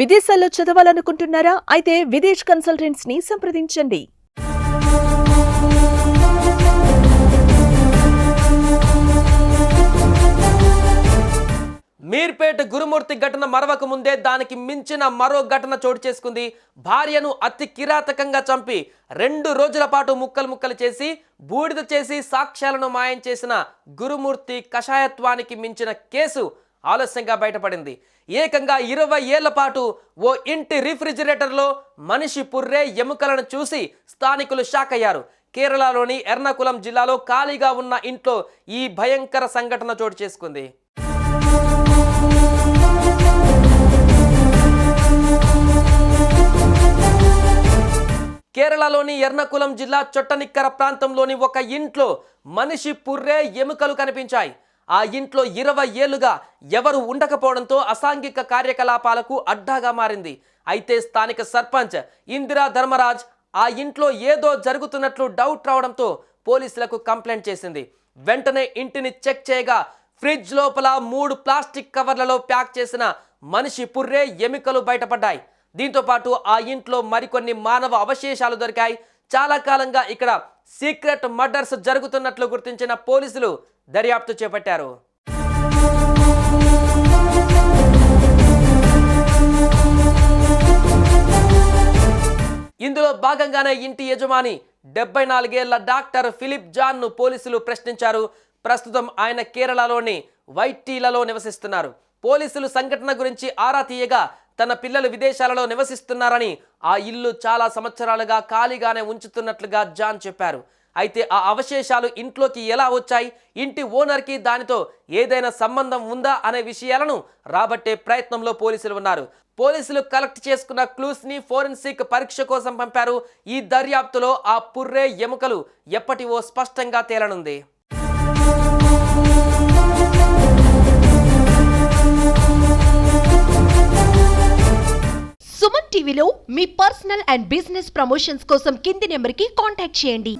విదేశాల్లో చదవాలనుకుంటున్నారా? అయితే విదేశ్ కన్సల్టెంట్స్ ని సంప్రదించండి. మీర్పేట గురుమూర్తి ఘటన మరవక ముందే దానికి మించిన మరో ఘటన చోటు చేసుకుంది. భార్యను అతి కిరాతకంగా చంపి 2 రోజుల పాటు ముక్కలు చేసి బూడిద చేసి సాక్ష్యాలను మాయం చేసిన గురుమూర్తి కషాయత్వానికి మించిన కేసు ఆలస్యంగా బయటపడింది. ఏకంగా 20 ఏళ్ల పాటు ఓ ఇంటి రిఫ్రిజిరేటర్లో మనిషి పుర్రే ఎముకలను చూసి స్థానికులు షాక్ అయ్యారు. కేరళలోని ఎర్నాకులం జిల్లాలో ఖాళీగా ఉన్న ఇంట్లో ఈ భయంకర సంఘటన చోటు చేసుకుంది. కేరళలోని ఎర్నాకులం జిల్లా చొట్టనిక్కర ప్రాంతంలోని ఒక ఇంట్లో మనిషి పుర్రే ఎముకలు కనిపించాయి. ఆ ఇంట్లో 20 ఏళ్లుగా ఎవరు ఉండకపోవడంతో అసాంఘిక కార్యకలాపాలకు అడ్డాగా మారింది. అయితే స్థానిక సర్పంచ్ ఇందిరా ధర్మరాజ్ ఆ ఇంట్లో ఏదో జరుగుతున్నట్లు డౌట్ రావడంతో పోలీసులకు కంప్లైంట్ చేసింది. వెంటనే ఇంటిని చెక్ చేయగా ఫ్రిడ్జ్ లోపల 3 ప్లాస్టిక్ కవర్లలో ప్యాక్ చేసిన మనిషి పుర్రే ఎముకలు బయటపడ్డాయి. దీంతో పాటు ఆ ఇంట్లో మరికొన్ని మానవ అవశేషాలు దొరికాయి. చాలా కాలంగా ఇక్కడ సీక్రెట్ మర్డర్స్ జరుగుతున్నట్లు గుర్తించిన పోలీసులు దర్యాప్తు చేపట్టారు. ఇందులో భాగంగానే ఇంటి యజమాని 74 ఏళ్ల డాక్టర్ ఫిలిప్ జాన్ ను పోలీసులు ప్రశ్నించారు. ప్రస్తుతం ఆయన కేరళలోని వైటీలలో నివసిస్తున్నారు. పోలీసులు సంఘటన గురించి ఆరా తీయగా తన పిల్లలు విదేశాలలో నివసిస్తున్నారని, ఆ ఇల్లు చాలా సంవత్సరాలుగా ఖాళీగానే ఉంచుతున్నట్లుగా జాన్ చెప్పారు. అయితే ఆ అవశేషాలు ఇంట్లోకి ఎలా వచ్చాయి, ఇంటి ఓనర్కి దానితో ఏదైనా సంబంధం ఉందా అనే విషయాలను రాబట్టే ప్రయత్నంలో పోలీసులు ఉన్నారు. పోలీసులు కలెక్ట్ చేసుకున్న క్లూస్ ని ఫోరెన్సిక్ పరీక్ష కోసం పంపారు. ఈ దర్యాప్తులో ఆ పుర్రే ఎముకలు ఎప్పటివో స్పష్టంగా తేలనుంది. సుమన్ టీవీలో మీ పర్సనల్ అండ్ బిజినెస్ ప్రమోషన్స్ కోసం కింది నెంబర్కి కాంటాక్ట్ చేయండి.